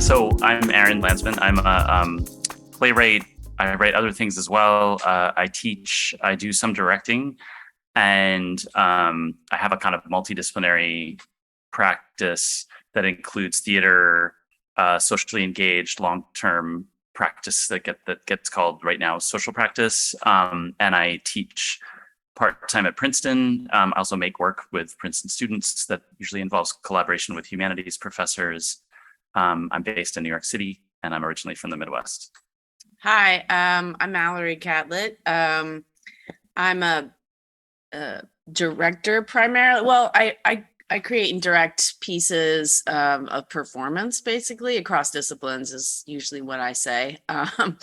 So I'm Aaron Landsman. I'm a playwright. I write other things as well. I teach. I do some directing, and I have a kind of multidisciplinary practice that includes theater, socially engaged, long-term practice that gets called right now social practice. And I teach part-time at Princeton. I also make work with Princeton students that usually involves collaboration with humanities professors. I'm based in New York City, and I'm originally from the Midwest. Hi, I'm Mallory Catlett. I'm a director primarily. Well, I create and direct pieces of performance, basically across disciplines is usually what I say. Um,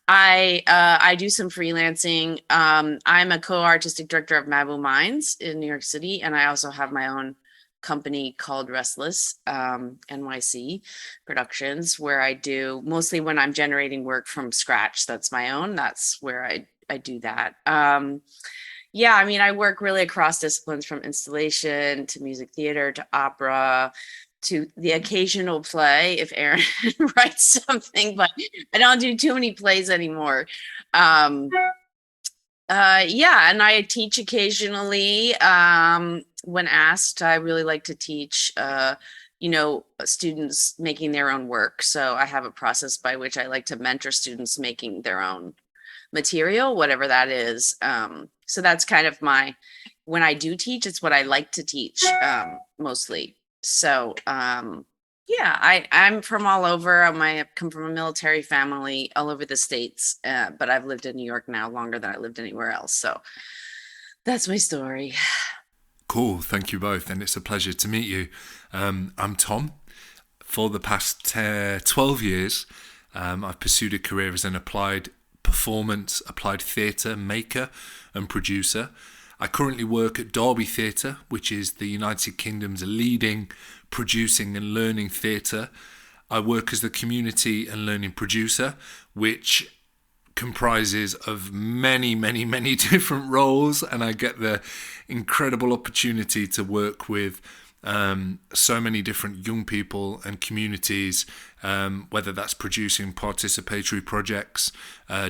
I do some freelancing. I'm a co-artistic director of Mabu Minds in New York City, and I also have my own company called Restless NYC Productions, where I do mostly when I'm generating work from scratch. That's my own. That's where I do that. Yeah, I mean, I work really across disciplines from installation to music theater to opera to the occasional play if Aaron writes something, but I don't do too many plays anymore. Yeah, and I teach occasionally. When asked, I really like to teach, students making their own work. So I have a process by which I like to mentor students making their own material, whatever that is. So that's kind of when I do teach, it's what I like to teach mostly. So yeah, I'm from all over. I come from a military family all over the States, but I've lived in New York now longer than I lived anywhere else. So that's my story. Cool, thank you both, and it's a pleasure to meet you. I'm Tom. For the past 12 years, I've pursued a career as an applied theatre maker and producer. I currently work at Derby Theatre, which is the United Kingdom's leading producing and learning theatre. I work as the community and learning producer, which comprises of many different roles, and I get the incredible opportunity to work with so many different young people and communities, whether that's producing participatory projects,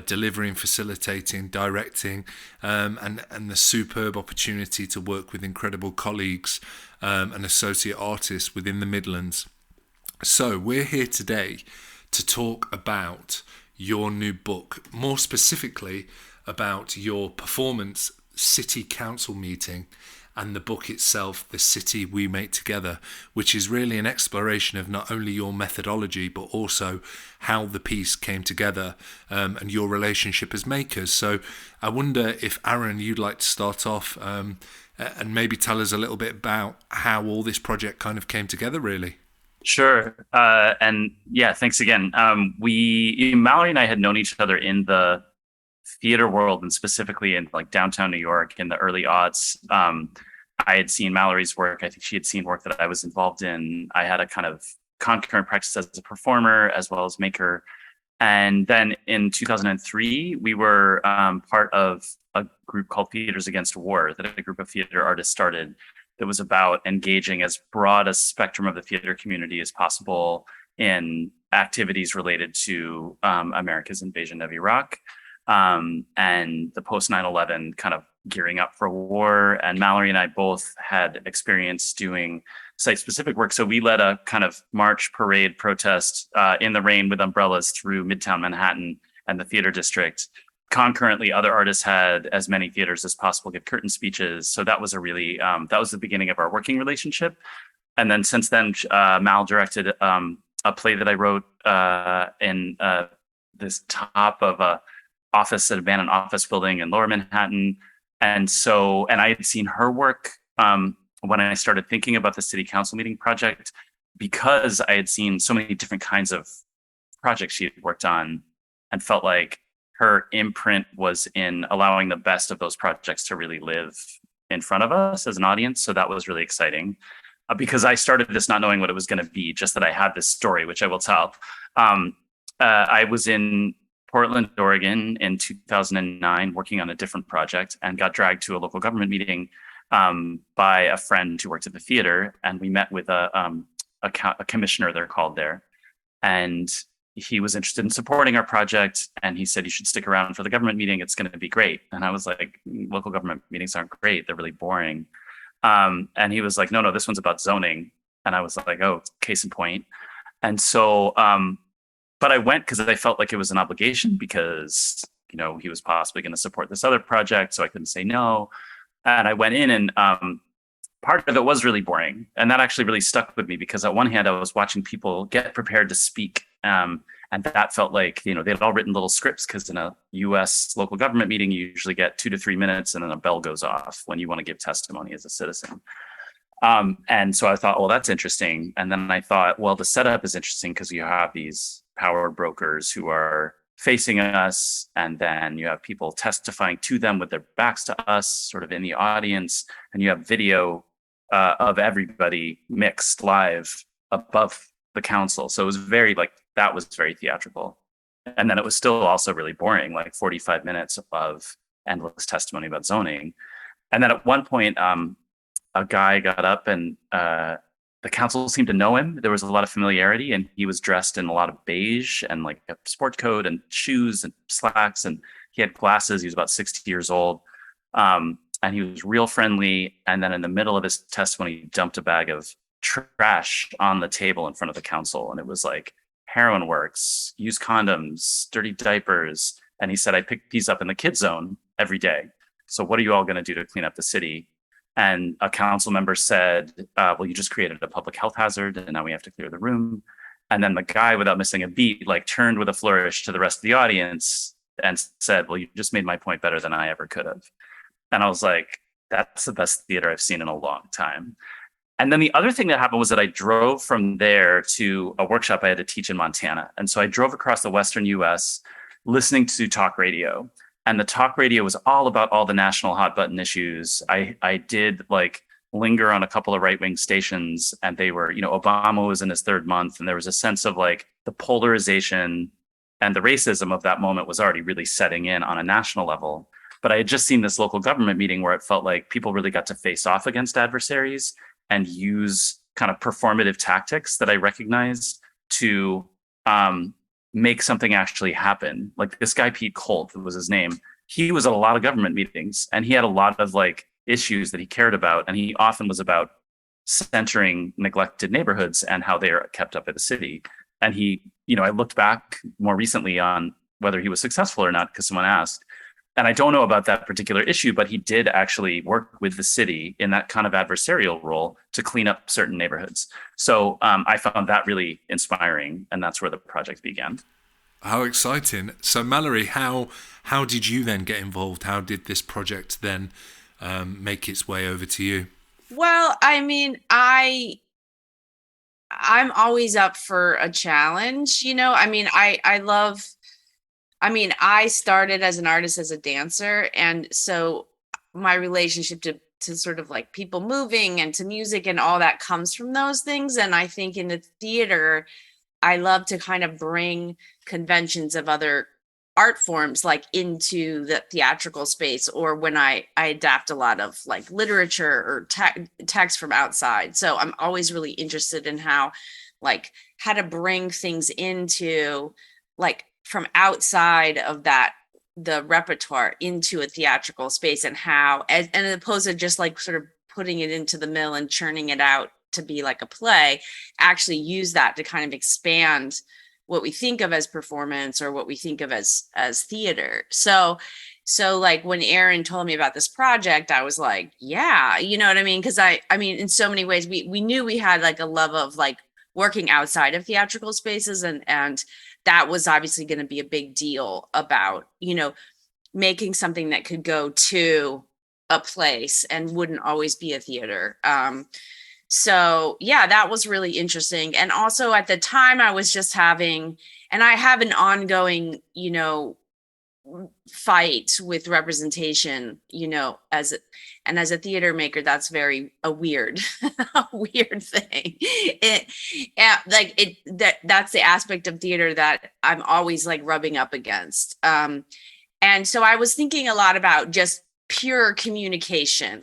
delivering, facilitating, directing, and the superb opportunity to work with incredible colleagues and associate artists within the Midlands. So we're here today to talk about your new book, more specifically about your performance city council meeting and the book itself, The City We Make Together, which is really an exploration of not only your methodology, but also how the piece came together and your relationship as makers. So I wonder if, Aaron, you'd like to start off and maybe tell us a little bit about how all this project kind of came together, really. Sure. And yeah, thanks again. Mallory and I had known each other in the theater world, and specifically in like downtown New York in the early aughts. I had seen Mallory's work. I think she had seen work that I was involved in. I had a kind of concurrent practice as a performer as well as maker. And then in 2003, we were part of a group called Theaters Against War that a group of theater artists started that was about engaging as broad a spectrum of the theater community as possible in activities related to America's invasion of Iraq and the post 9/11 kind of gearing up for war. And Mallory and I both had experience doing site-specific work. So we led a kind of march, parade, protest in the rain with umbrellas through Midtown Manhattan and the theater district. Concurrently, other artists had as many theaters as possible give curtain speeches. So that was that was the beginning of our working relationship. And then since then, Mal directed a play that I wrote in this top of a abandoned office building in Lower Manhattan. And I had seen her work when I started thinking about the city council meeting project, because I had seen so many different kinds of projects she had worked on and felt like her imprint was in allowing the best of those projects to really live in front of us as an audience. So that was really exciting because I started this not knowing what it was going to be, just that I had this story, which I will tell. I was in Portland, Oregon in 2009, working on a different project, and got dragged to a local government meeting by a friend who worked at the theater. And we met with a a commissioner, they're called there. And he was interested in supporting our project. And he said, you should stick around for the government meeting. It's going to be great. And I was like, local government meetings aren't great. They're really boring. And he was like, no, this one's about zoning. And I was like, oh, case in point. And so, but I went because I felt like it was an obligation because, he was possibly going to support this other project. So I couldn't say no. And I went in and part of it was really boring. And that actually really stuck with me because on one hand, I was watching people get prepared to speak. And that felt like, they had all written little scripts because in a US local government meeting, you usually get 2 to 3 minutes and then a bell goes off when you want to give testimony as a citizen. And so I thought, well, that's interesting. And then I thought, well, the setup is interesting because you have these power brokers who are facing us, and then you have people testifying to them with their backs to us, sort of in the audience, and you have video of everybody mixed live above the council. So it was that was very theatrical. And then it was still also really boring, like 45 minutes of endless testimony about zoning. And then at one point, a guy got up and the council seemed to know him. There was a lot of familiarity, and he was dressed in a lot of beige and like a sport coat and shoes and slacks, and he had glasses. He was about 60 years old, and he was real friendly. And then in the middle of his testimony, he dumped a bag of trash on the table in front of the council, and it was like heroin works, used condoms, dirty diapers. And he said, I pick these up in the kid zone every day. So what are you all going to do to clean up the city? And a council member said, well, you just created a public health hazard and now we have to clear the room. And then the guy, without missing a beat, turned with a flourish to the rest of the audience and said, well, you just made my point better than I ever could have. And I was like, that's the best theater I've seen in a long time. And then the other thing that happened was that I drove from there to a workshop I had to teach in Montana. And so I drove across the Western US listening to talk radio. And the talk radio was all about all the national hot button issues. I did linger on a couple of right-wing stations, and they were, Obama was in his 3rd month, and there was a sense of the polarization and the racism of that moment was already really setting in on a national level. But I had just seen this local government meeting where it felt like people really got to face off against adversaries and use kind of performative tactics that I recognized to make something actually happen. Like this guy, Pete Colt, was his name. He was at a lot of government meetings, and he had a lot of issues that he cared about. And he often was about centering neglected neighborhoods and how they are kept up in the city. And he, I looked back more recently on whether he was successful or not because someone asked. And I don't know about that particular issue, but he did actually work with the city in that kind of adversarial role to clean up certain neighborhoods. So I found that really inspiring, and that's where the project began. How exciting. So Mallory, how did you then get involved? How did this project then make its way over to you? Well, I mean, I'm always up for a challenge, I started as an artist, as a dancer. And so my relationship to sort of people moving and to music and all that comes from those things. And I think in the theater, I love to kind of bring conventions of other art forms into the theatrical space, or when I adapt a lot of literature or text from outside. So I'm always really interested in how to bring things into from outside of the repertoire into a theatrical space, and how, and as opposed to just sort of putting it into the mill and churning it out to be a play, actually use that to kind of expand what we think of as performance or what we think of as theater. So when Aaron told me about this project, I was like, yeah, you know what I mean? Because I mean, in so many ways, we knew we had a love of working outside of theatrical spaces, and that was obviously going to be a big deal about, making something that could go to a place and wouldn't always be a theater. So yeah, that was really interesting. And also at the time I was just having, and I have an ongoing, fight with representation, as a theater maker, that's very a weird thing. That's the aspect of theater that I'm always rubbing up against. And so I was thinking a lot about just pure communication,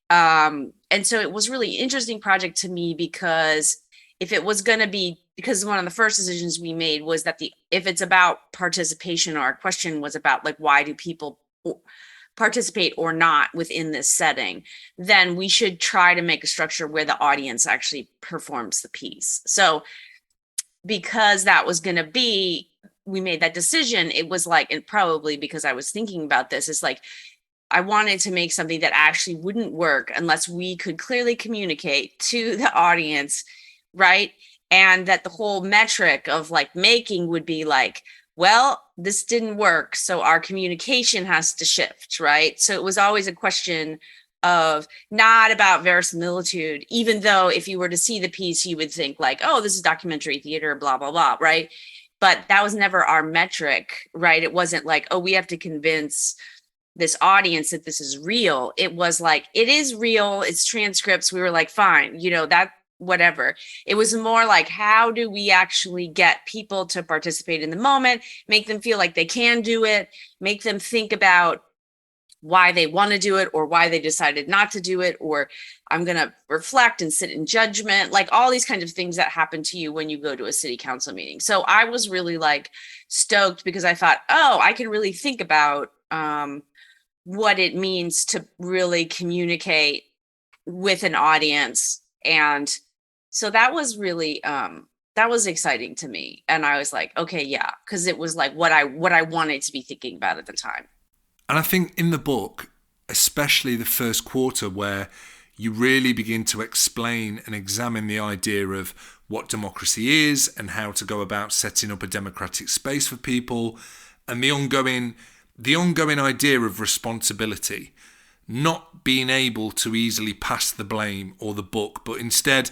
and so it was really interesting project to me because if it was going to be, because one of the first decisions we made was that if it's about participation, our question was about like, why do people participate or not within this setting, then we should try to make a structure where the audience actually performs the piece. So because that was going to be, we made that decision, it was like, and probably because I was thinking about this, it's like, I wanted to make something that actually wouldn't work unless we could clearly communicate to the audience, right? And that the whole metric of like making would be like, well, this didn't work, so our communication has to shift, right? So it was always a question of not about verisimilitude, even though if you were to see the piece, you would think like, oh, this is documentary theater, blah, blah, blah, right? But that was never our metric, right? It wasn't like, oh, we have to convince this audience that this is real. It was like, it is real, it's transcripts. We were like, fine, that, whatever. It was more like, how do we actually get people to participate in the moment, make them feel like they can do it, make them think about why they want to do it or why they decided not to do it, or I'm going to reflect and sit in judgment, like all these kinds of things that happen to you when you go to a city council meeting. So I was really like stoked because I thought, oh, I can really think about what it means to really communicate with an audience. And so that was really that was exciting to me. And I was like, okay, yeah, because it was like what I wanted to be thinking about at the time. And I think in the book, especially the first quarter, where you really begin to explain and examine the idea of what democracy is and how to go about setting up a democratic space for people, and the ongoing idea of responsibility, not being able to easily pass the blame or the buck, but instead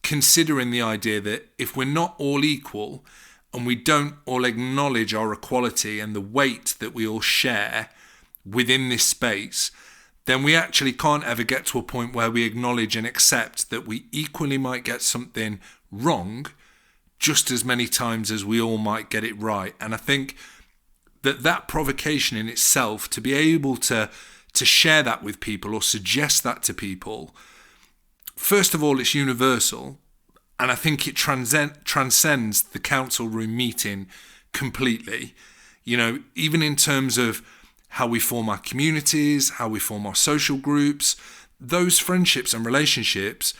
considering the idea that if we're not all equal and we don't all acknowledge our equality and the weight that we all share within this space, then we actually can't ever get to a point where we acknowledge and accept that we equally might get something wrong just as many times as we all might get it right. And I think that provocation in itself, to be able to share that with people or suggest that to people, first of all, it's universal. And I think it transcends the council room meeting completely. Even in terms of how we form our communities, how we form our social groups, those friendships and relationships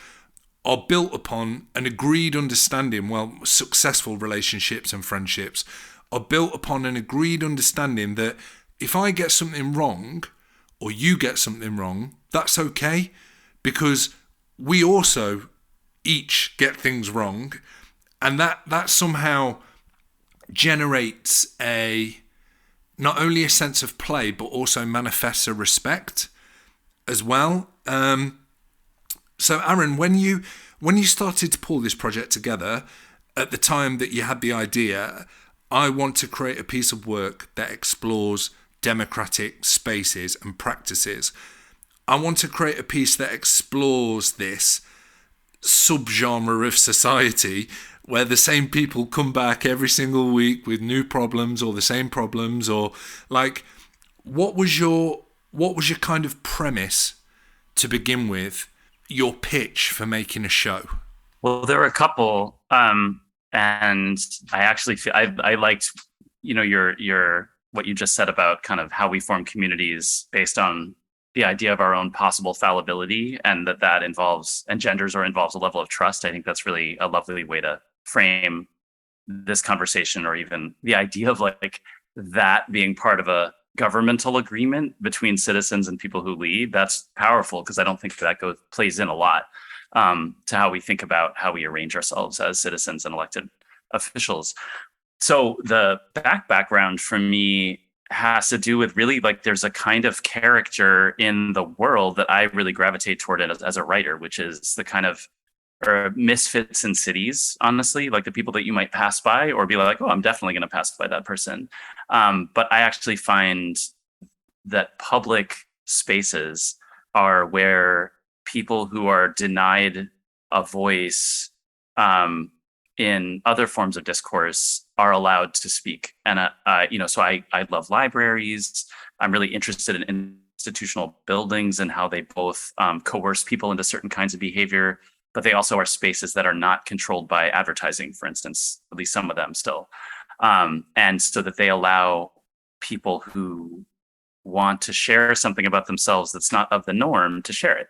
are built upon an agreed understanding. Well, successful relationships and friendships are built upon an agreed understanding that if I get something wrong or you get something wrong, that's okay, because we also each get things wrong, and that somehow generates not only a sense of play, but also manifests a respect as well. So Aaron, when you started to pull this project together, at the time that you had the idea, I want to create a piece of work that explores democratic spaces and practices. I want to create a piece that explores this subgenre of society where the same people come back every single week with new problems or the same problems, or like, what was your kind of premise to begin with, your pitch for making a show? Well, there were a couple, and I actually feel I liked, your what you just said about kind of how we form communities based on the idea of our own possible fallibility, and that involves, engenders or involves a level of trust. I think that's really a lovely way to frame this conversation, or even the idea of like that being part of a governmental agreement between citizens and people who lead. That's powerful, because I don't think that plays in a lot to how we think about how we arrange ourselves as citizens and elected officials. So the background for me has to do with really like there's a kind of character in the world that I really gravitate toward it as a writer, which is the kind of misfits in cities, honestly, like the people that you might pass by or be like, oh, I'm definitely going to pass by that person. But I actually find that public spaces are where people who are denied a voice in other forms of discourse are allowed to speak. And, so I love libraries. I'm really interested in institutional buildings and how they both coerce people into certain kinds of behavior. but they also are spaces that are not controlled by advertising, for instance, at least some of them still. And so that they allow people who want to share something about themselves that's not of the norm to share it.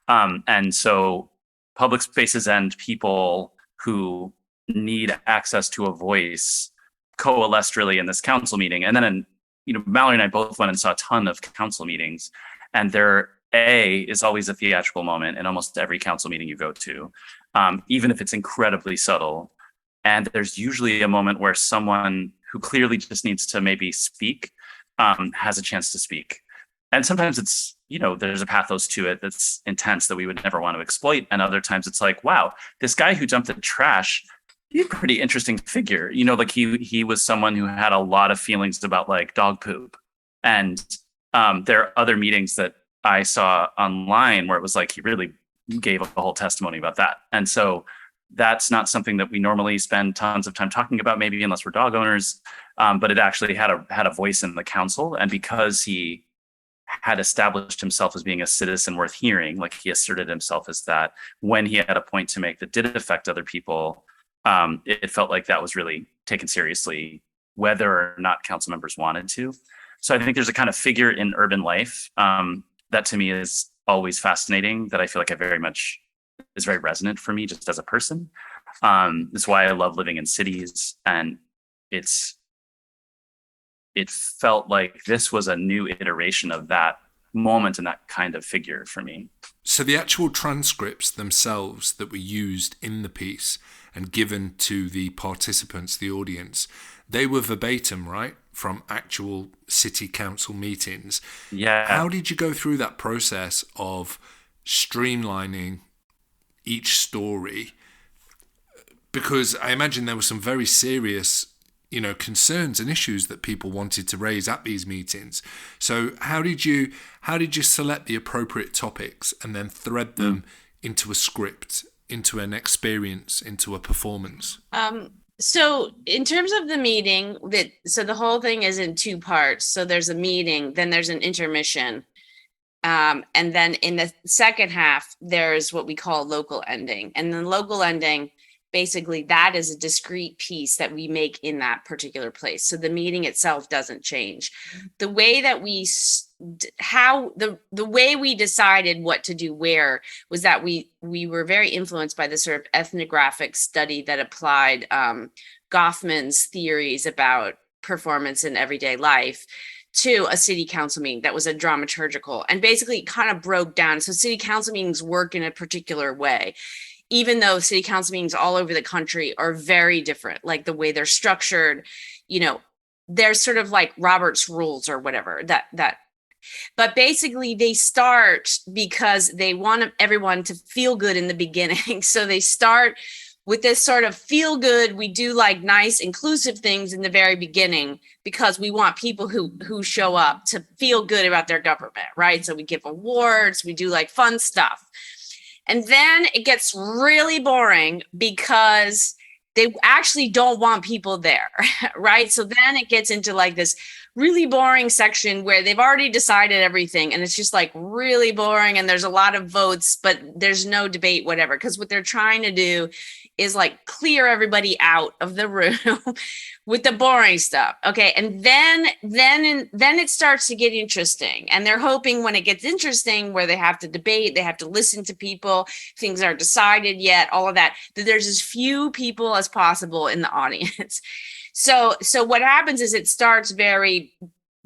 And so public spaces and people who need access to a voice coalesced really in this council meeting. And then, Mallory and I both went and saw a ton of council meetings, and there is always a theatrical moment in almost every council meeting you go to, even if it's incredibly subtle. And there's usually a moment where someone who clearly just needs to maybe speak has a chance to speak. And sometimes it's, there's a pathos to it that's intense that we would never want to exploit. And other times it's like, wow, this guy who dumped the trash, he's a pretty interesting figure. Like he was someone who had a lot of feelings about like dog poop. And there are other meetings that I saw online where it was like he really gave a whole testimony about that. And so that's not something that we normally spend tons of time talking about, maybe unless we're dog owners. But it actually had a voice in the council. And because he had established himself as being a citizen worth hearing, like he asserted himself as that, when he had a point to make that did affect other people, it felt like that was really taken seriously, whether or not council members wanted to. So I think there's a kind of figure in urban life that to me is always fascinating, that I feel like is very resonant for me just as a person. That's why I love living in cities. And it felt like this was a new iteration of that moment and that kind of figure for me. So the actual transcripts themselves that were used in the piece and given to the participants, the audience, they were verbatim, right? From actual city council meetings. Yeah. How did you go through that process of streamlining each story? Because I imagine there were some very serious concerns and issues that people wanted to raise at these meetings. So how did you select the appropriate topics and then thread them into a script, into an experience, into a performance? So in terms of the meeting, so the whole thing is in two parts. So there's a meeting, then there's an intermission. And then in the second half, there's what we call local ending. And the local ending, basically, that is a discrete piece that we make in that particular place. So the meeting itself doesn't change. The way that the way we decided what to do where was that we were very influenced by the sort of ethnographic study that applied Goffman's theories about performance in everyday life to a city council meeting that was a dramaturgical, and basically kind of broke down. So city council meetings work in a particular way, even though city council meetings all over the country are very different, like the way they're structured, they're sort of like Robert's rules or whatever but basically they start because they want everyone to feel good in the beginning. So they start with this sort of feel good. We do like nice inclusive things in the very beginning because we want people who show up to feel good about their government, right? So we give awards, we do like fun stuff. And then it gets really boring because they actually don't want people there, right? So then it gets into like this really boring section where they've already decided everything and it's just like really boring and there's a lot of votes, but there's no debate, whatever, because what they're trying to do is like clear everybody out of the room with the boring stuff. Okay. And then it starts to get interesting. And they're hoping when it gets interesting, where they have to debate, they have to listen to people, things aren't decided yet, all of that there's as few people as possible in the audience. So what happens is it starts very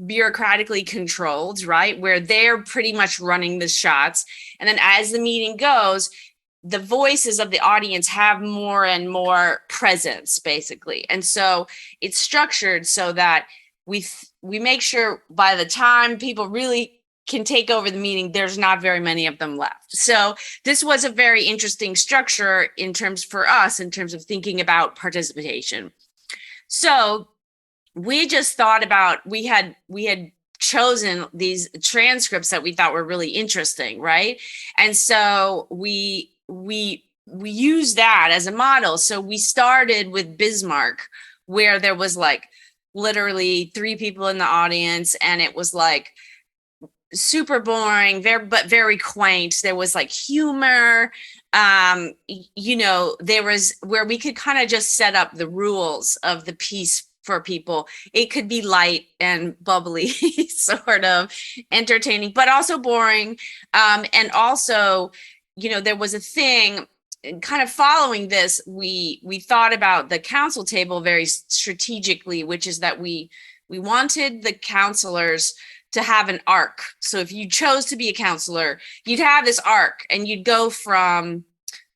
bureaucratically controlled, right? Where they're pretty much running the shots. And then as the meeting goes, the voices of the audience have more and more presence, basically. And so it's structured so that we make sure by the time people really can take over the meeting, there's not very many of them left. So this was a very interesting structure for us in terms of thinking about participation. So we just thought about, we had chosen these transcripts that we thought were really interesting, right? And so we use that as a model. So we started with Bismarck, where there was like literally 3 people in the audience, and it was like super boring, but very quaint. There was like humor. There was where we could kind of just set up the rules of the piece for people. It could be light and bubbly, sort of entertaining, but also boring. And also, there was a thing kind of following this. We thought about the council table very strategically, which is that we wanted the counselors to have an arc. So if you chose to be a counselor, you'd have this arc and you'd go from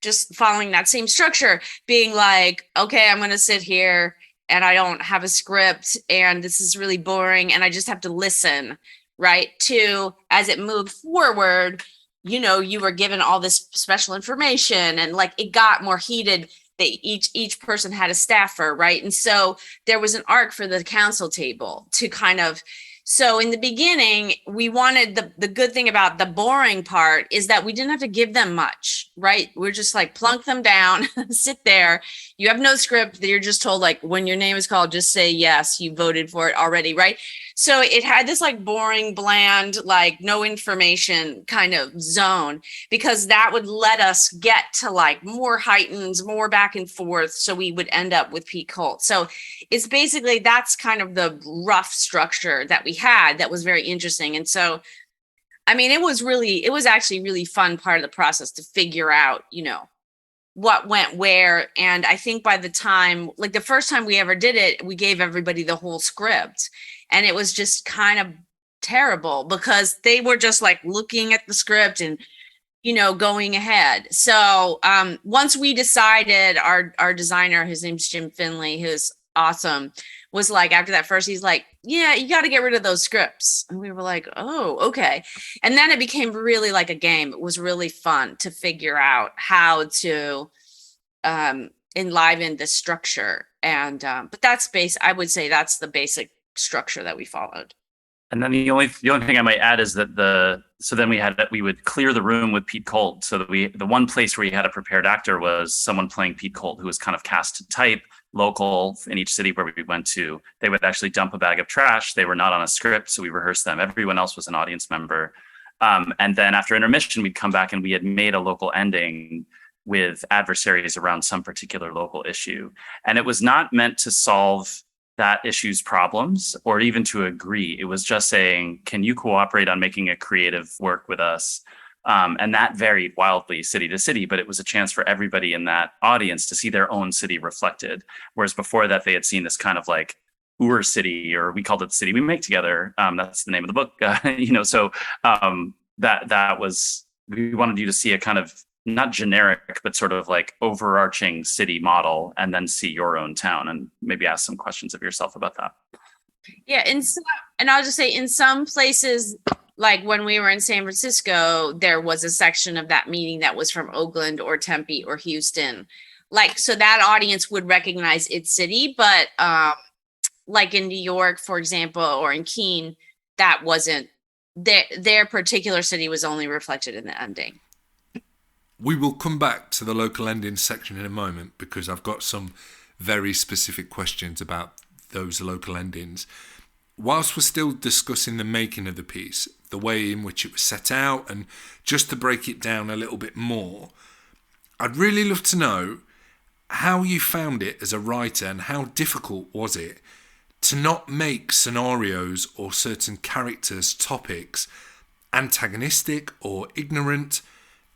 just following that same structure, being like, okay, I'm going to sit here and I don't have a script and this is really boring and I just have to listen, right? To, as it moved forward, you were given all this special information and like it got more heated. Each person had a staffer, right? And so there was an arc for the council table to kind of. So in the beginning, we wanted the good thing about the boring part is that we didn't have to give them much, right? We're just like plunk them down, sit there. You have no script. You're just told like when your name is called, just say yes, you voted for it already, right? So it had this like boring, bland, like no information kind of zone because that would let us get to like more heightened, more back and forth. So we would end up with Pete Colt. So it's basically that's kind of the rough structure that we had that was very interesting. And so, I mean, it was actually really fun part of the process to figure out, what went where. And I think by the time, like the first time we ever did it, we gave everybody the whole script and it was just kind of terrible because they were just like looking at the script and, going ahead. So once we decided, our designer, his name's Jim Finley, who's awesome, was like, after that first, he's like, yeah, you got to get rid of those scripts. And we were like, oh, okay. And then it became really like a game. It was really fun to figure out how to enliven the structure. And, but I would say that's the basic structure that we followed. And then the only thing I might add is that we would clear the room with Pete Colt. So that the one place where you had a prepared actor was someone playing Pete Colt, who was kind of cast to type, local in each city where we went to. They would actually dump a bag of trash. They were not on a script, so we rehearsed them. Everyone else was an audience member. And then after intermission, we'd come back and we had made a local ending with adversaries around some particular local issue. And it was not meant to solve that issue's problems or even to agree. It was just saying, can you cooperate on making a creative work with us? And that varied wildly city to city, but it was a chance for everybody in that audience to see their own city reflected. Whereas before that, they had seen this kind of like Ur city, or we called it the city we make together. That's the name of the book, So that was, we wanted you to see a kind of not generic, but sort of like overarching city model, and then see your own town and maybe ask some questions of yourself about that. Yeah, and I'll just say in some places, like when we were in San Francisco, there was a section of that meeting that was from Oakland or Tempe or Houston. Like, so that audience would recognize its city, but like in New York, for example, or in Keene, that wasn't, their particular city was only reflected in the ending. We will come back to the local ending section in a moment because I've got some very specific questions about those local endings. Whilst we're still discussing the making of the piece, the way in which it was set out, and just to break it down a little bit more, I'd really love to know how you found it as a writer and how difficult was it to not make scenarios or certain characters' topics antagonistic or ignorant,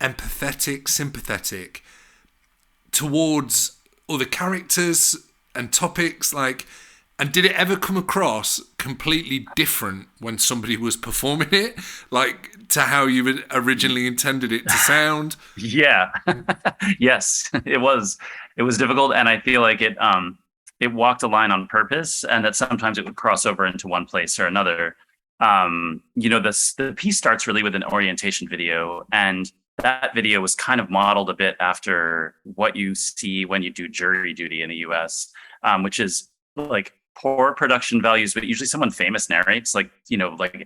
empathetic, sympathetic towards other characters and topics, like, and did it ever come across completely different when somebody was performing it, like to how you had originally intended it to sound? Yeah. Yes, it was difficult, and I feel like it walked a line on purpose, and that sometimes it would cross over into one place or another. The piece starts really with an orientation video, and that video was kind of modeled a bit after what you see when you do jury duty in the US, which is like poor production values, but usually someone famous narrates, like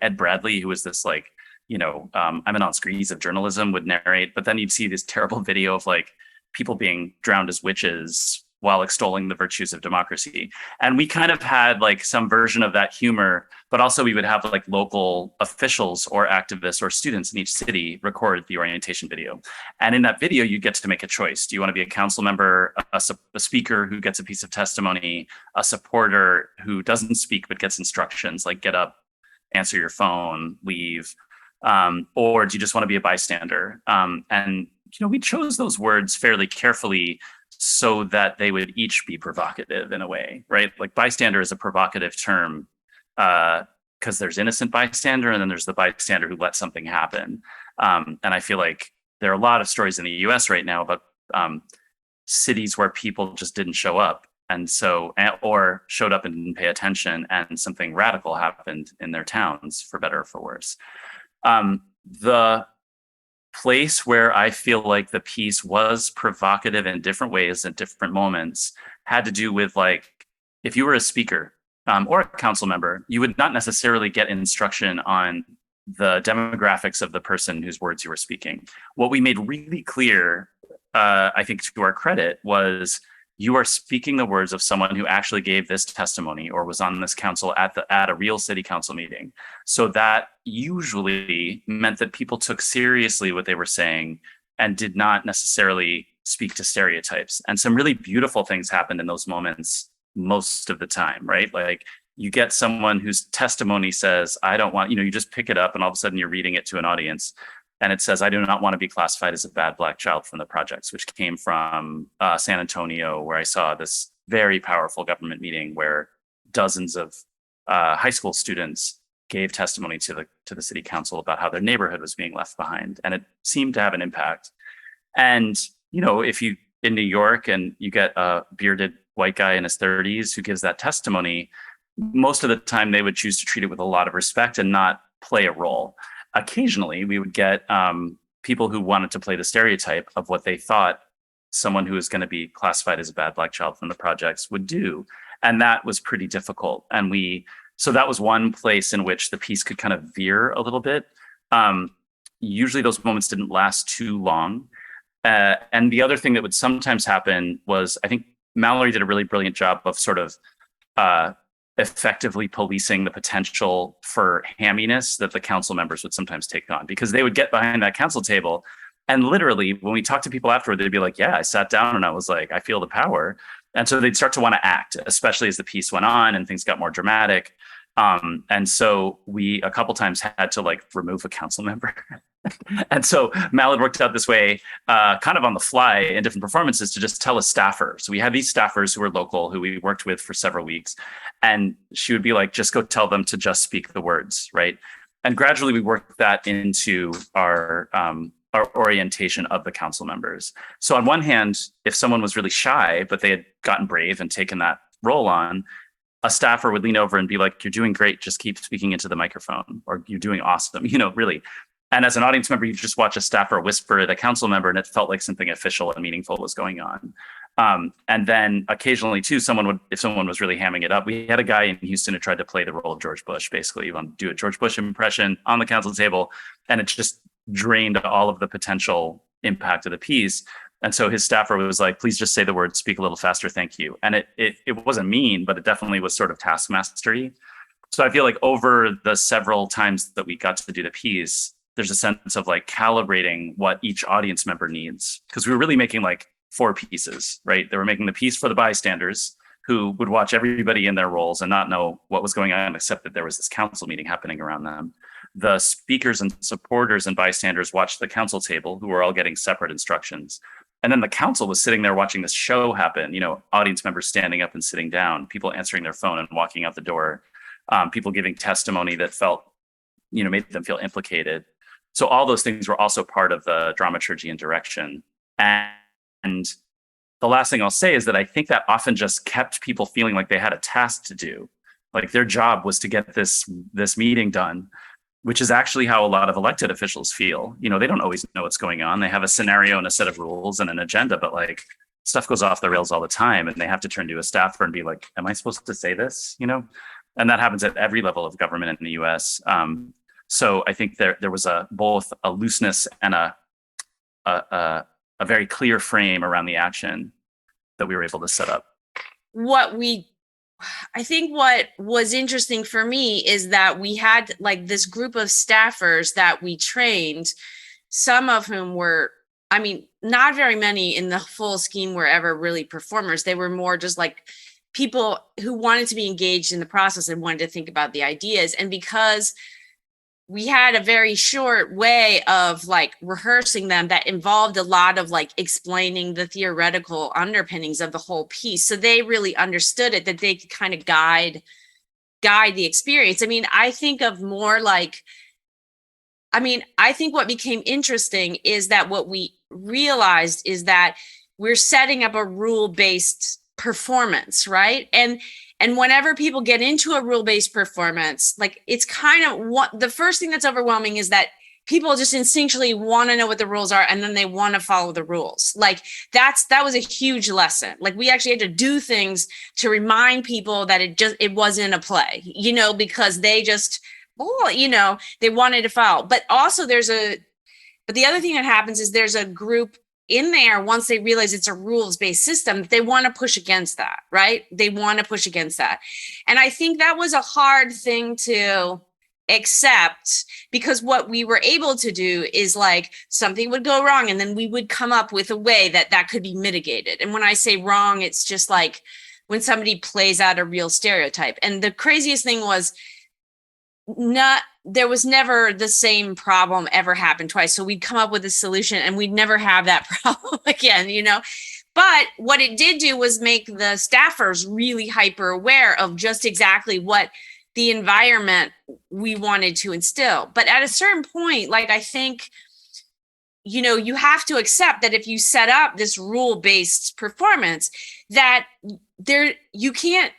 Ed Bradley, who was this like, eminent screens of journalism, would narrate, but then you'd see this terrible video of like people being drowned as witches while extolling the virtues of democracy. And we kind of had like some version of that humor, but also we would have like local officials or activists or students in each city record the orientation video. And in that video, you get to make a choice. Do you want to be a council member, a speaker who gets a piece of testimony, a supporter who doesn't speak but gets instructions like get up, answer your phone, leave, or do you just want to be a bystander? And we chose those words fairly carefully so that they would each be provocative in a way, right? Like bystander is a provocative term because there's innocent bystander and then there's the bystander who let something happen. And I feel like there are a lot of stories in the US right now about cities where people just didn't show up. And so, or showed up and didn't pay attention and something radical happened in their towns for better or for worse. The place where I feel like the piece was provocative in different ways at different moments had to do with like, if you were a speaker or a council member, you would not necessarily get instruction on the demographics of the person whose words you were speaking. What we made really clear, I think to our credit, was you are speaking the words of someone who actually gave this testimony or was on this council at a real city council meeting. So that usually meant that people took seriously what they were saying and did not necessarily speak to stereotypes. And some really beautiful things happened in those moments most of the time, right? Like you get someone whose testimony says, I don't want, you just pick it up and all of a sudden you're reading it to an audience. And it says, I do not want to be classified as a bad Black child from the projects, which came from San Antonio, where I saw this very powerful government meeting where dozens of high school students gave testimony to the city council about how their neighborhood was being left behind. And it seemed to have an impact. And, if you in New York and you get a bearded white guy in his 30s who gives that testimony, most of the time they would choose to treat it with a lot of respect and not play a role. Occasionally, we would get people who wanted to play the stereotype of what they thought someone who was going to be classified as a bad Black child from the projects would do. And that was pretty difficult. And so that was one place in which the piece could kind of veer a little bit. Usually those moments didn't last too long. And the other thing that would sometimes happen was, I think Mallory did a really brilliant job of sort of effectively policing the potential for hamminess that the council members would sometimes take on, because they would get behind that council table and literally when we talked to people afterward, they'd be like, yeah, I sat down and I was like, I feel the power. And so they'd start to want to act, especially as the piece went on and things got more dramatic. And so we a couple times had to like remove a council member. And so Mal worked out this way, kind of on the fly in different performances, to just tell a staffer. So we had these staffers who were local, who we worked with for several weeks. And she would be like, just go tell them to just speak the words, right? And gradually we worked that into our orientation of the council members. So on one hand, if someone was really shy, but they had gotten brave and taken that role on, a staffer would lean over and be like, you're doing great, just keep speaking into the microphone, or you're doing awesome, really. And as an audience member, you just watch a staffer whisper at a council member and it felt like something official and meaningful was going on. And then occasionally too, if someone was really hamming it up, we had a guy in Houston who tried to play the role of George Bush, basically. He wanted to do a George Bush impression on the council table, and it just drained all of the potential impact of the piece. And so his staffer was like, please just say the words, speak a little faster, thank you. And it wasn't mean, but it definitely was sort of task mastery. So I feel like over the several times that we got to do the piece, there's a sense of like calibrating what each audience member needs. Because we were really making like 4 pieces, right? They were making the piece for the bystanders who would watch everybody in their roles and not know what was going on, except that there was this council meeting happening around them. The speakers and supporters and bystanders watched the council table, who were all getting separate instructions. And then the council was sitting there watching this show happen, audience members standing up and sitting down, people answering their phone and walking out the door, people giving testimony that felt, made them feel implicated. So all those things were also part of the dramaturgy and direction. And the last thing I'll say is that I think that often just kept people feeling like they had a task to do. Like their job was to get this meeting done, which is actually how a lot of elected officials feel. They don't always know what's going on. They have a scenario and a set of rules and an agenda, but like stuff goes off the rails all the time. And they have to turn to a staffer and be like, am I supposed to say this? And that happens at every level of government in the US. So I think there was both a looseness and a very clear frame around the action. that we were able to set up? I think what was interesting for me is that we had like this group of staffers that we trained, some of whom were, I mean, not very many in the full scheme were ever really performers. They were more just like people who wanted to be engaged in the process and wanted to think about the ideas. And because we had a very short way of like rehearsing them that involved a lot of like explaining the theoretical underpinnings of the whole piece. So they really understood it, that they could kind of guide the experience. I mean, I think what became interesting is that what we realized is that we're setting up a rule-based performance, right? And whenever people get into a rule-based performance, like it's kind of the first thing that's overwhelming is that people just instinctually want to know what the rules are, and then they want to follow the rules. Like that was a huge lesson. Like we actually had to do things to remind people that it wasn't a play, because they just, they wanted to follow. But also but the other thing that happens is there's a group in there, once they realize it's a rules-based system, they want to push against that, right? They want to push against that. And I think that was a hard thing to accept, because what we were able to do is like something would go wrong and then we would come up with a way that could be mitigated. And when I say wrong, it's just like when somebody plays out a real stereotype. And the craziest thing was there was never the same problem ever happened twice. So we'd come up with a solution and we'd never have that problem again, But what it did do was make the staffers really hyper aware of just exactly what the environment we wanted to instill. But at a certain point, like I think, you have to accept that if you set up this rule-based performance, that you can't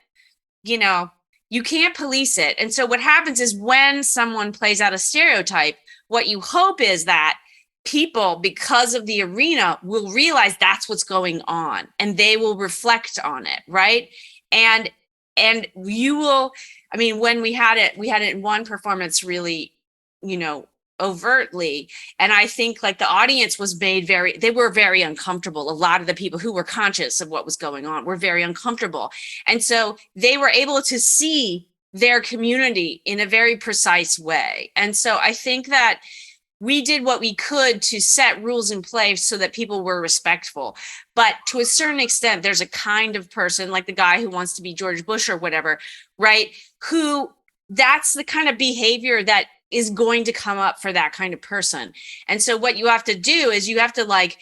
police it. And so what happens is when someone plays out a stereotype, what you hope is that people, because of the arena, will realize that's what's going on and they will reflect on it, right? And you will, when we had it in one performance really, overtly. And I think like the audience was they were very uncomfortable. A lot of the people who were conscious of what was going on were very uncomfortable. And so they were able to see their community in a very precise way. And so I think that we did what we could to set rules in place so that people were respectful. But to a certain extent, there's a kind of person like the guy who wants to be George Bush or whatever, right? That's the kind of behavior that is going to come up for that kind of person. And so what you have to do is you have to like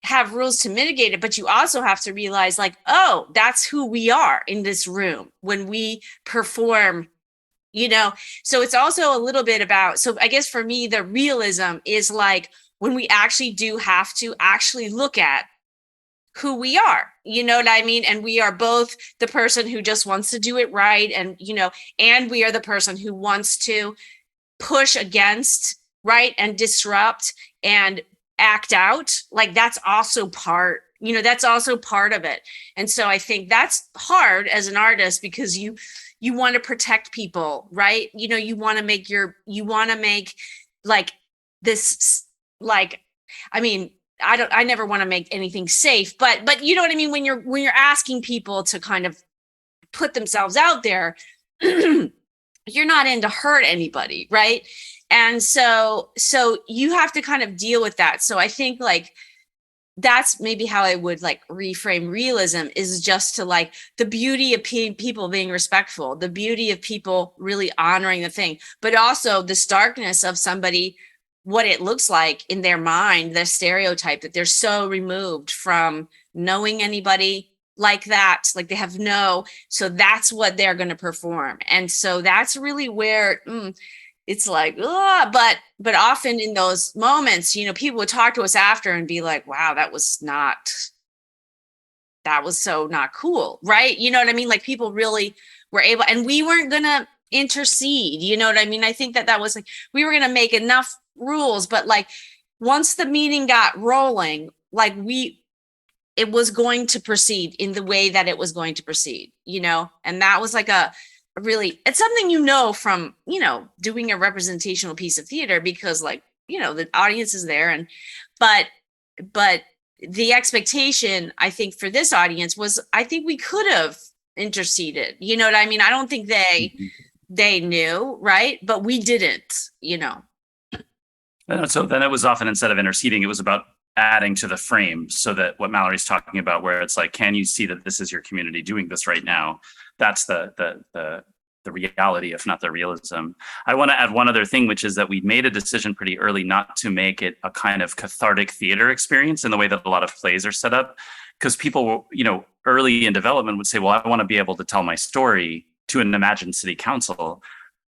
have rules to mitigate it, but you also have to realize like, oh, that's who we are in this room when we perform, So it's also a little bit about, so I guess for me, the realism is like when we actually do have to actually look at who we are, you know what I mean? And we are both the person who just wants to do it right. And, and we are the person who wants to push against, right, and disrupt and act out. Like that's also part of it. And so I think that's hard as an artist because you want to protect people, right? You want to make like this, like, I never want to make anything safe, but you know what I mean? When you're asking people to kind of put themselves out there, you're not in to hurt anybody, right? And so you have to kind of deal with that. So I think like that's maybe how I would like reframe realism, is just to like the beauty of people being respectful, the beauty of people really honoring the thing, but also the starkness of somebody, what it looks like in their mind, the stereotype that they're so removed from knowing anybody like that, like they have so that's what they're going to perform. And so that's really where it's like, but often in those moments, people would talk to us after and be like, wow, that was so not cool. Right. You know what I mean? Like people really were able, and we weren't going to intercede. You know what I mean? I think that was like, we were going to make enough rules, but like once the meeting got rolling, like it was going to proceed in the way that it was going to proceed, and that was like it's something, from, doing a representational piece of theater, because like, the audience is there but the expectation, I think, for this audience was, I think we could have interceded. You know what I mean? I don't think they knew, right? But we didn't, you know. And so then it was often, instead of interceding, it was about adding to the frame, so that what Mallory's talking about, where it's like, can you see that this is your community doing this right now? That's the reality, if not the realism. I want to add one other thing, which is that we made a decision pretty early not to make it a kind of cathartic theater experience in the way that a lot of plays are set up, because people, early in development would say, well, I want to be able to tell my story to an imagined city council,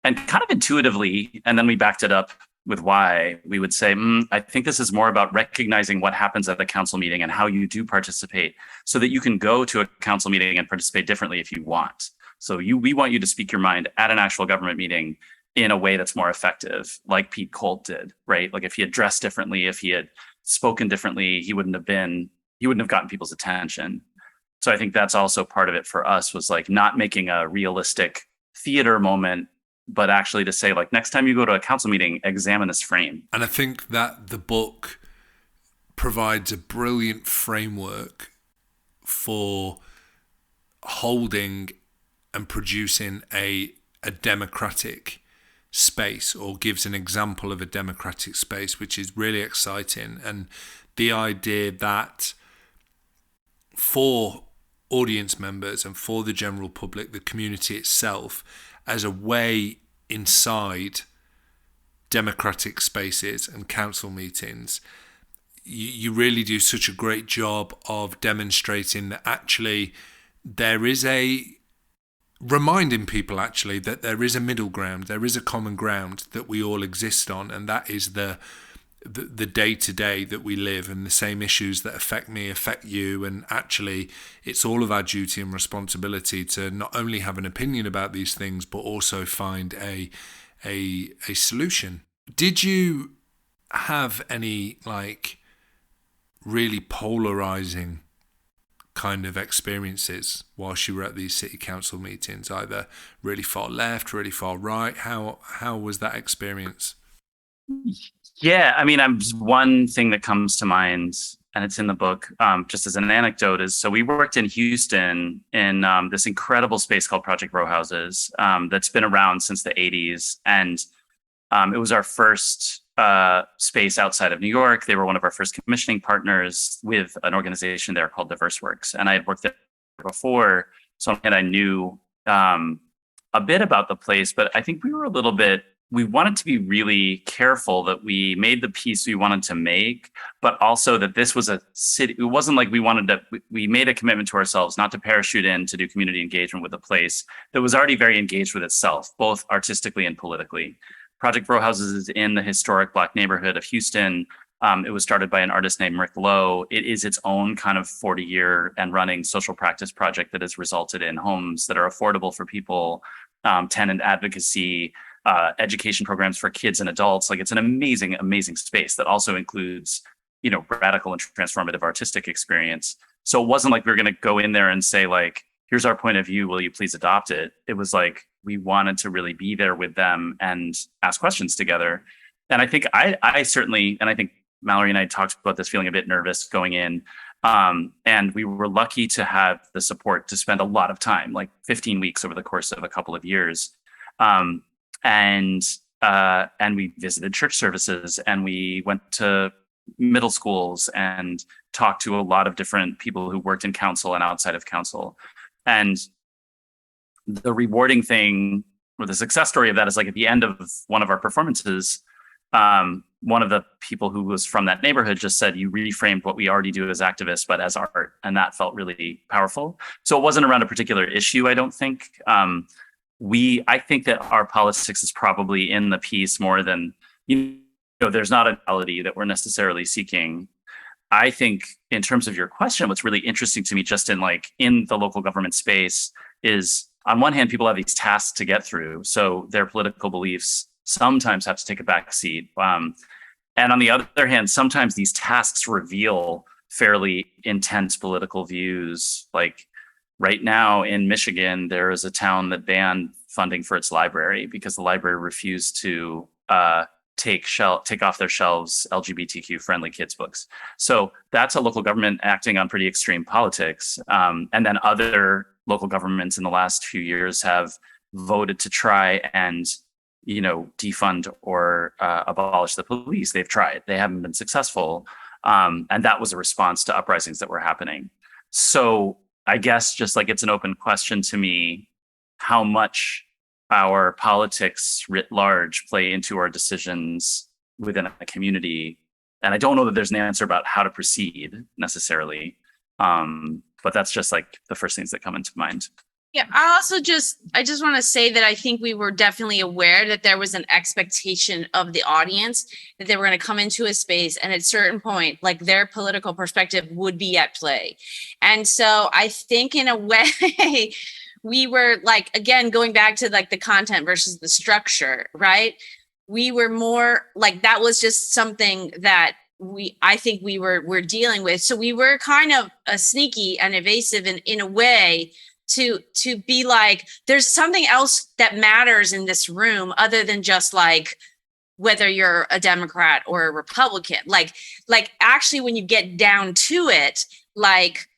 and kind of intuitively, and then we backed it up with why, we would say, I think this is more about recognizing what happens at the council meeting and how you do participate, so that you can go to a council meeting and participate differently if you want. So we want you to speak your mind at an actual government meeting in a way that's more effective, like Pete Colt did, right? Like if he had dressed differently, if he had spoken differently, he wouldn't have gotten people's attention. So I think that's also part of it for us, was like not making a realistic theater moment, but actually to say, like, next time you go to a council meeting, examine this frame. And I think that the book provides a brilliant framework for holding and producing a democratic space, or gives an example of a democratic space, which is really exciting. And the idea that for audience members and for the general public, the community itself, as a way inside democratic spaces and council meetings, you really do such a great job of demonstrating that actually there is reminding people actually that there is a middle ground, there is a common ground that we all exist on, and that is the day-to-day that we live, and the same issues that affect me affect you, and actually it's all of our duty and responsibility to not only have an opinion about these things but also find a solution. Did you have any really polarizing kind of experiences whilst you were at these city council meetings, either really far left, really far right? How was that experience? Yeah, I mean, one thing that comes to mind, and it's in the book, just as an anecdote, is so we worked in Houston in this incredible space called Project Row Houses, that's been around since the 80s. And it was our first space outside of New York. They were one of our first commissioning partners with an organization there called DiverseWorks. And I had worked there before, so I knew a bit about the place, but I think we wanted to be really careful that we made the piece we wanted to make, but also that this was a city. It wasn't like we made a commitment to ourselves not to parachute in to do community engagement with a place that was already very engaged with itself, both artistically and politically. Project Row Houses is in the historic Black neighborhood of Houston. It was started by an artist named Rick Lowe. It is its own kind of 40-year and running social practice project that has resulted in homes that are affordable for people, tenant advocacy, education programs for kids and adults. Like, it's an amazing, amazing space that also includes, radical and transformative artistic experience. So it wasn't like we were going to go in there and say, like, here's our point of view, will you please adopt it? It was like, we wanted to really be there with them and ask questions together. And I think I certainly, and I think Mallory and I talked about this, feeling a bit nervous going in. And we were lucky to have the support to spend a lot of time, like 15 weeks over the course of a couple of years. And we visited church services, and we went to middle schools and talked to a lot of different people who worked in council and outside of council. And the rewarding thing, or the success story of that, is like at the end of one of our performances, one of the people who was from that neighborhood just said, you reframed what we already do as activists, but as art. And that felt really powerful. So it wasn't around a particular issue, I don't think. I think that our politics is probably in the piece more than, there's not a reality that we're necessarily seeking. I think in terms of your question, what's really interesting to me just in the local government space is, on one hand, people have these tasks to get through. So their political beliefs sometimes have to take a back seat. And on the other hand, sometimes these tasks reveal fairly intense political views. Like right now in Michigan, there is a town that banned funding for its library because the library refused to take off their shelves LGBTQ friendly kids books. So that's a local government acting on pretty extreme politics. And then other local governments in the last few years have voted to try and, defund or abolish the police. They've tried. They haven't been successful. And that was a response to uprisings that were happening. So I guess just like it's an open question to me, how much our politics writ large play into our decisions within a community. And I don't know that there's an answer about how to proceed necessarily. But that's just like the first things that come into mind. Yeah, I just want to say that I think we were definitely aware that there was an expectation of the audience that they were going to come into a space and at a certain point, like their political perspective would be at play. And so I think in a way, we were like, again, going back to like the content versus the structure, right? We were more like, that was just something that I think we're dealing with. So we were kind of sneaky and evasive in a way to be like, there's something else that matters in this room other than just like whether you're a Democrat or a Republican. Like actually when you get down to it, like,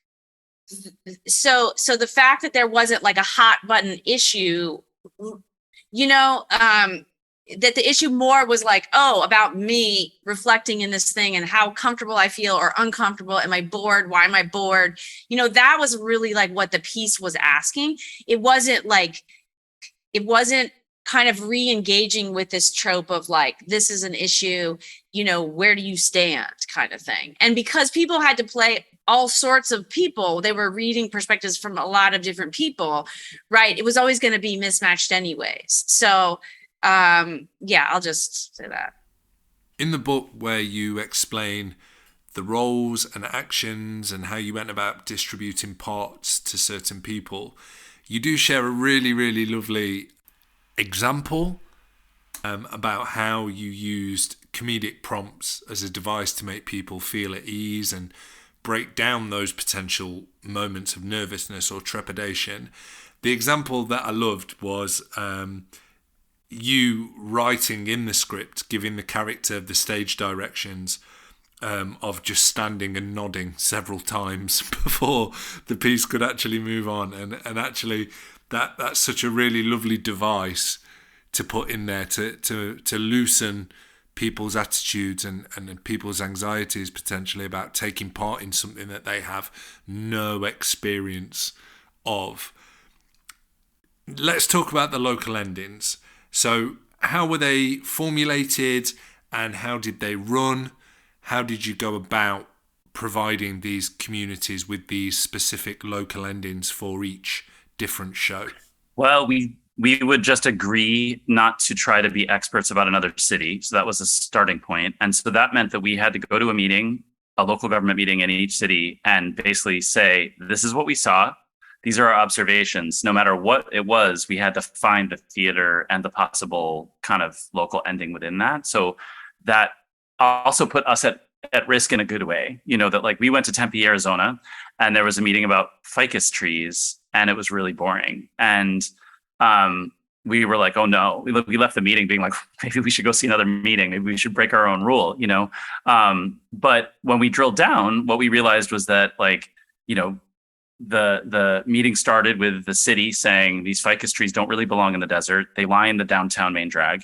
so the fact that there wasn't like a hot button issue, that the issue more was like, oh, about me reflecting in this thing and how comfortable I feel or uncomfortable. Am I bored? Why am I bored? That was really like what the piece was asking. It wasn't kind of re-engaging with this trope of like, this is an issue, where do you stand kind of thing. And because people had to play all sorts of people, they were reading perspectives from a lot of different people, right? It was always going to be mismatched anyways. So I'll just say that. In the book where you explain the roles and actions and how you went about distributing parts to certain people, you do share a really, really lovely example about how you used comedic prompts as a device to make people feel at ease and break down those potential moments of nervousness or trepidation. The example that I loved was you writing in the script, giving the character the stage directions of just standing and nodding several times before the piece could actually move on. And actually that's such a really lovely device to put in there to loosen people's attitudes and people's anxieties potentially about taking part in something that they have no experience of. Let's talk about the local endings. So how were they formulated and how did they run? How did you go about providing these communities with these specific local endings for each different show? Well, we would just agree not to try to be experts about another city. So that was a starting point. And so that meant that we had to go to a meeting, a local government meeting in each city, and basically say, this is what we saw. These are our observations. No matter what it was, we had to find the theater and the possible kind of local ending within that. So that also put us at risk in a good way. That like we went to Tempe, Arizona, and there was a meeting about ficus trees, and it was really boring. And we were like, oh no, we left the meeting being like, maybe we should go see another meeting. Maybe we should break our own rule, But when we drilled down, what we realized was that the meeting started with the city saying these ficus trees don't really belong in the desert. They lie in the downtown main drag.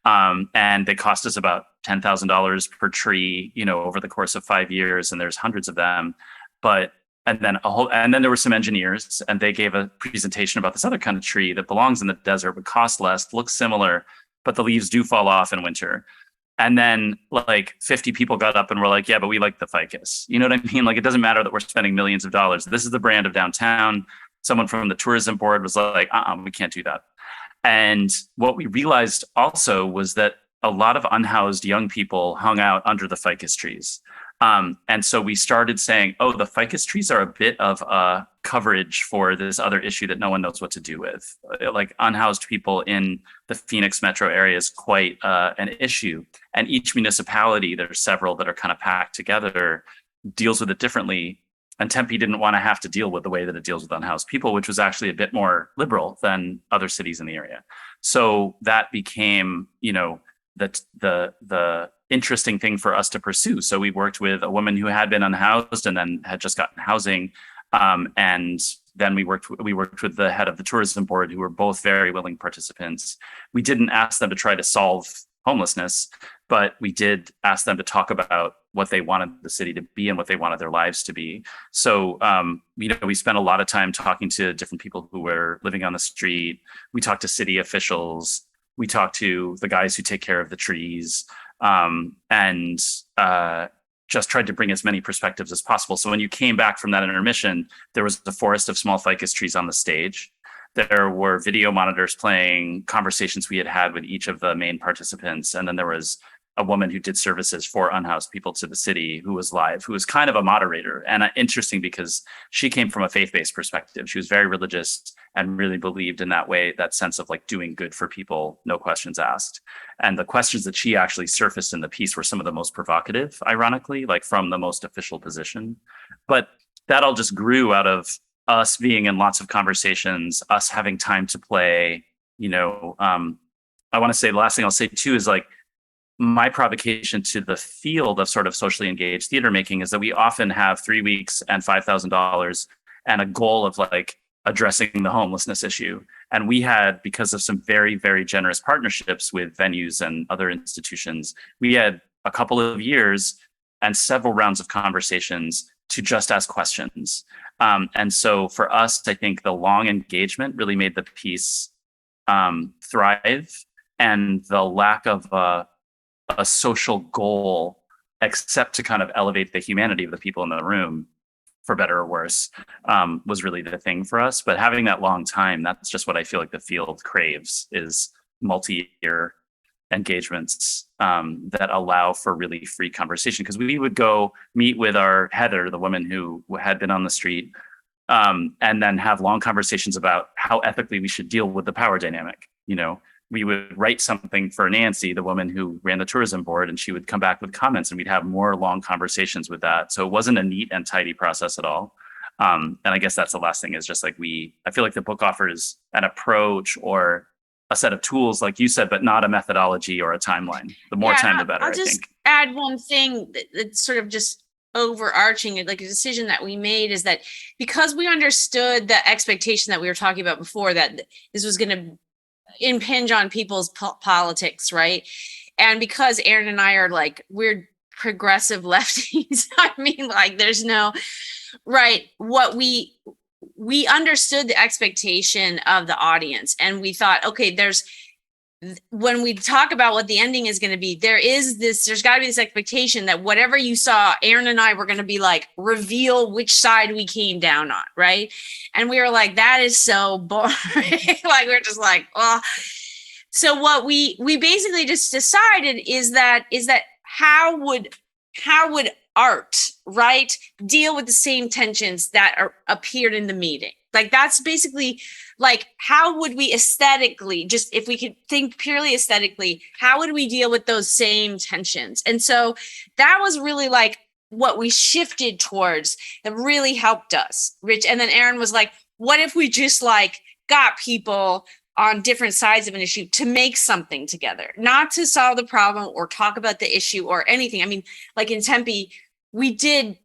And they cost us about $10,000 per tree, over the course of 5 years. And there's hundreds of them. And then there were some engineers, and they gave a presentation about this other kind of tree that belongs in the desert, would cost less, looks similar, but the leaves do fall off in winter. And then like 50 people got up and were like, yeah, but we like the ficus. You know what I mean? Like, it doesn't matter that we're spending millions of dollars. This is the brand of downtown. Someone from the tourism board was like, we can't do that. And what we realized also was that a lot of unhoused young people hung out under the ficus trees. And so we started saying, the ficus trees are a bit of a coverage for this other issue that no one knows what to do with. Like unhoused people in the Phoenix metro area is quite an issue. And each municipality, there's several that are kind of packed together, deals with it differently. And Tempe didn't want to have to deal with the way that it deals with unhoused people, which was actually a bit more liberal than other cities in the area. So that became, the interesting thing for us to pursue. So we worked with a woman who had been unhoused and then had just gotten housing, and then we worked with the head of the tourism board, who were both very willing participants. We didn't ask them to try to solve homelessness, but we did ask them to talk about what they wanted the city to be and what they wanted their lives to be. So, we spent a lot of time talking to different people who were living on the street. We talked to city officials. We talked to the guys who take care of the trees, and just tried to bring as many perspectives as possible. So when you came back from that intermission, there was a forest of small ficus trees on the stage. There were video monitors playing conversations we had had with each of the main participants. And then there was a woman who did services for unhoused people to the city who was live, who was kind of a moderator. And interesting because she came from a faith-based perspective. She was very religious and really believed in that way, that sense of like doing good for people, no questions asked. And the questions that she actually surfaced in the piece were some of the most provocative, ironically, like from the most official position. But that all just grew out of us being in lots of conversations, us having time to play. I want to say the last thing I'll say too is like, my provocation to the field of sort of socially engaged theater making is that we often have 3 weeks and $5,000 and a goal of like addressing the homelessness issue. And we had, because of some very, very generous partnerships with venues and other institutions, we had a couple of years and several rounds of conversations to just ask questions. And so for us, I think the long engagement really made the piece thrive, and the lack of a social goal, except to kind of elevate the humanity of the people in the room, for better or worse, was really the thing for us. But having that long time, that's just what I feel like the field craves, is multi-year engagements that allow for really free conversation. Because we would go meet with our Heather, the woman who had been on the street, and then have long conversations about how ethically we should deal with the power dynamic. We would write something for Nancy, the woman who ran the tourism board, and she would come back with comments, and we'd have more long conversations with that. So it wasn't a neat and tidy process at all. And I guess that's the last thing, is just like I feel like the book offers an approach or a set of tools, like you said, but not a methodology or a timeline. The more time, the better, I'll just I think. add one thing that's sort of just overarching, like a decision that we made, is that because we understood the expectation that we were talking about before, that this was going to impinge on people's politics, right? And because Aaron and I are like, we're progressive lefties, I mean, like there's no right. What we understood the expectation of the audience, and we thought, okay, when we talk about what the ending is going to be, there's got to be this expectation that whatever you saw, Aaron and I were going to be like, reveal which side we came down on, right? And we were like, that is so boring. Like, we're just like, oh. So what we basically just decided is that how would art, right, deal with the same tensions that appeared in the meeting? Like, that's basically like, how would we aesthetically, just if we could think purely aesthetically, how would we deal with those same tensions? And so that was really like what we shifted towards, that really helped us, Rich. And then Aaron was like, what if we just like got people on different sides of an issue to make something together, not to solve the problem or talk about the issue or anything. I mean, like in Tempe, we did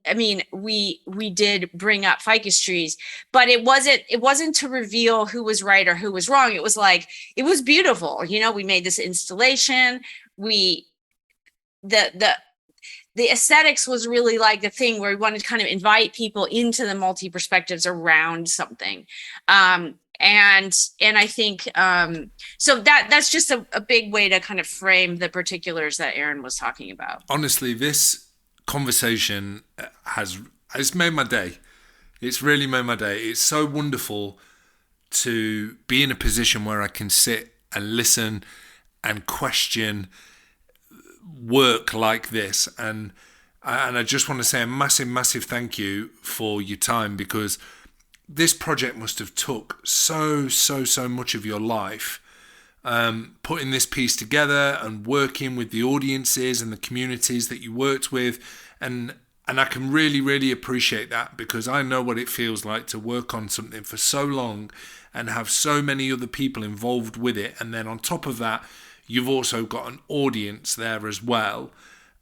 bring up ficus trees, but it wasn't to reveal who was right or who was wrong. It was like, it was beautiful. We made this installation. The aesthetics was really like the thing where we wanted to kind of invite people into the multi perspectives around something. And I think, so that's just a big way to kind of frame the particulars that Aaron was talking about. Honestly, this conversation has made my day. It's really made my day. It's so wonderful to be in a position where I can sit and listen and question work like this. And I just want to say a massive thank you for your time, because this project must have took so much of your life, putting this piece together and working with the audiences and the communities that you worked with. And I can really appreciate that, because I know what it feels like to work on something for so long and have so many other people involved with it. And then on top of that, you've also got an audience there as well.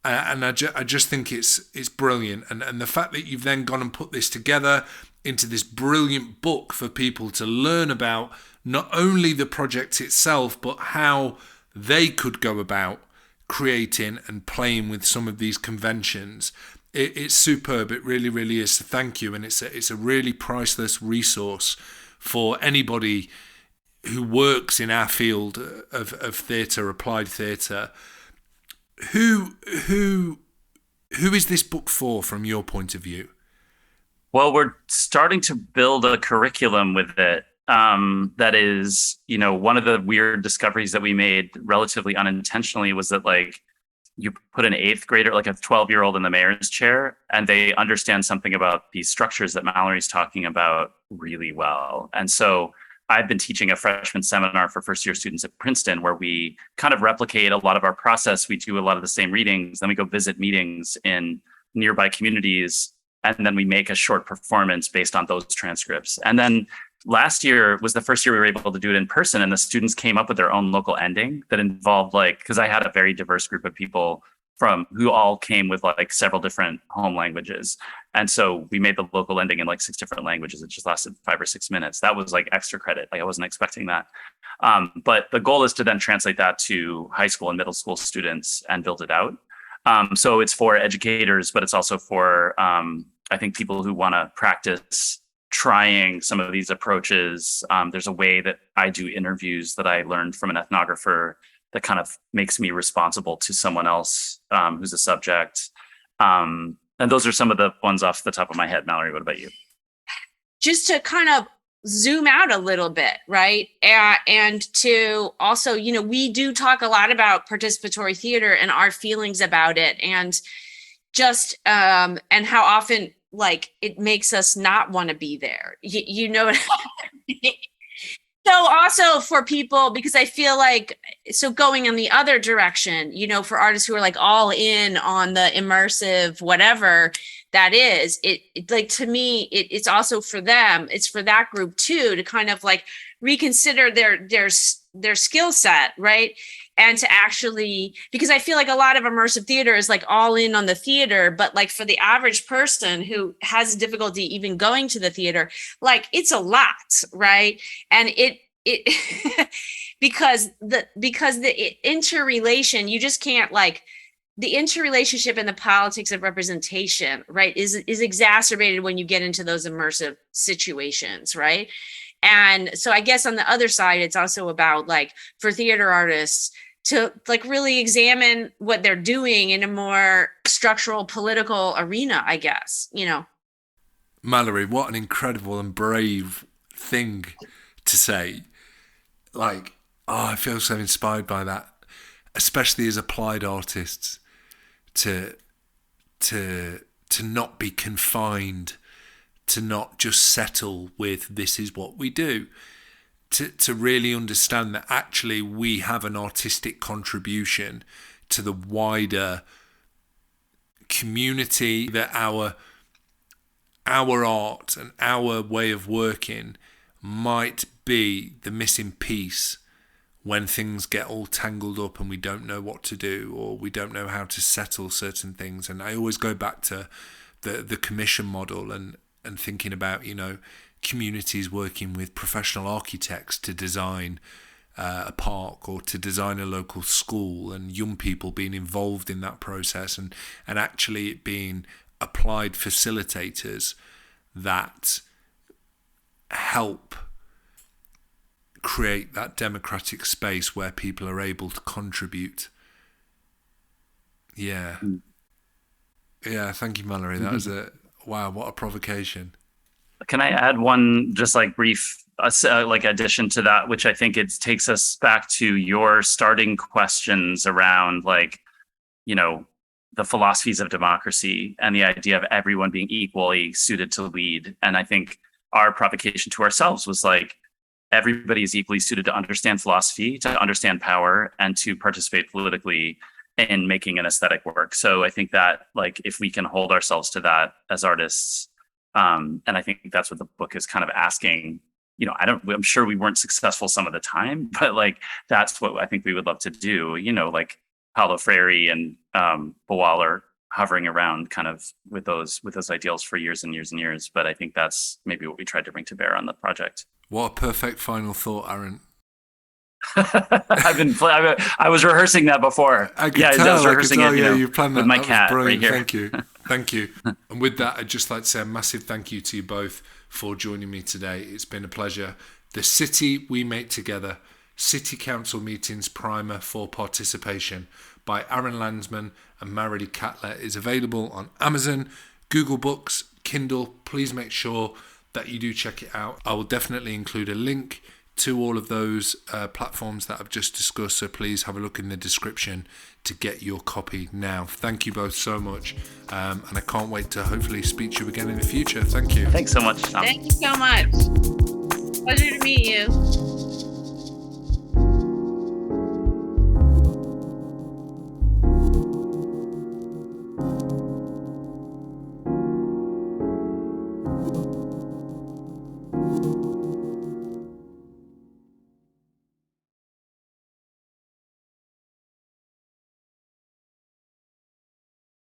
And I just think it's brilliant. And the fact that you've then gone and put this together into this brilliant book for people to learn about not only the project itself, but how they could go about creating and playing with some of these conventions. It's superb. It really, really is. So thank you. And it's a really priceless resource for anybody who works in our field of theatre, applied theatre. Who is this book for, from your point of view? Well, we're starting to build a curriculum with it. That is, one of the weird discoveries that we made relatively unintentionally was that, like, you put an 8th grader, like a 12-year-old in the mayor's chair, and they understand something about these structures that Mallory's talking about really well. And so I've been teaching a freshman seminar for first-year students at Princeton, where we kind of replicate a lot of our process. We do a lot of the same readings, then we go visit meetings in nearby communities, and then we make a short performance based on those transcripts. And then last year was the first year we were able to do it in person, and the students came up with their own local ending that involved, like, because I had a very diverse group of people who all came with like several different home languages. And so we made the local ending in like 6 different languages. It just lasted 5 or 6 minutes. That was like extra credit. Like, I wasn't expecting that. But the goal is to then translate that to high school and middle school students and build it out. So it's for educators, but it's also for, I think, people who want to practice trying some of these approaches. There's a way that I do interviews that I learned from an ethnographer that kind of makes me responsible to someone else who's a subject. And those are some of the ones off the top of my head. Mallory, what about you? Just to kind of zoom out a little bit, right? And to also, we do talk a lot about participatory theater and our feelings about it, and just and how often, like, it makes us not want to be there. You know what I mean? So also for people, because I feel like, so going in the other direction, for artists who are like all in on the immersive, whatever that is, it like, to me, it's also for them, it's for that group too, to kind of like reconsider their skill set, right? And to actually, because I feel like a lot of immersive theater is like all in on the theater, but like for the average person who has difficulty even going to the theater, like, it's a lot, right? And it because the interrelation, you just can't, like, the interrelationship and the politics of representation, right, is exacerbated when you get into those immersive situations, right? And so I guess on the other side, it's also about, like, for theater artists to like really examine what they're doing in a more structural political arena, I guess, Mallory, what an incredible and brave thing to say. Like, I feel so inspired by that, especially as applied artists, to not be confined, to not just settle with this is what we do. To really understand that actually we have an artistic contribution to the wider community, that our art and our way of working might be the missing piece when things get all tangled up and we don't know what to do, or we don't know how to settle certain things. And I always go back to the commission model and thinking about, communities working with professional architects to design a park or to design a local school, and young people being involved in that process, and actually it being applied facilitators that help create that democratic space where people are able to contribute. Yeah, thank you, Mallory. That was wow, what a provocation. Can I add one just like brief like addition to that, which I think it takes us back to your starting questions around, like, the philosophies of democracy and the idea of everyone being equally suited to lead. And I think our provocation to ourselves was like, everybody is equally suited to understand philosophy, to understand power, and to participate politically in making an aesthetic work. So I think that, like, if we can hold ourselves to that as artists, and I think that's what the book is kind of asking I'm sure we weren't successful some of the time, but like, that's what I think we would love to do, like Paulo Freire and Boal hovering around kind of with those ideals for years and years and years. But I think that's maybe what we tried to bring to bear on the project. What a perfect final thought, Aaron. I was rehearsing that before. I was rehearsing it. You planned that with my cat right here. Thank you. And with that, I'd just like to say a massive thank you to you both for joining me today. It's been a pleasure. The City We Make Together, City Council Meetings Primer for Participation by Aaron Landsman and Mallory Catlett is available on Amazon, Google Books, Kindle. Please make sure that you do check it out. I will definitely include a link to all of those platforms that I've just discussed, so please have a look in the description to get your copy now. Thank you both so much, and I can't wait to hopefully speak to you again in the future. Thank you. Thanks so much, Tom. Thank you so much. Pleasure to meet you.